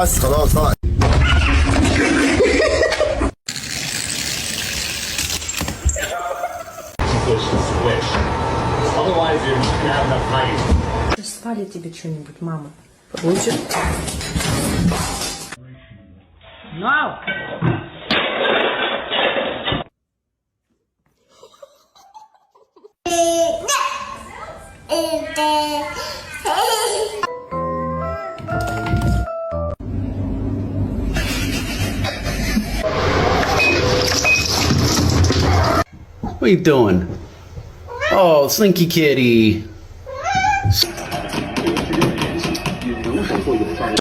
بس خلاص بقى. Прислали тебе что-нибудь, мама? Получит? No! What are you doing? Oh, Slinky Kitty.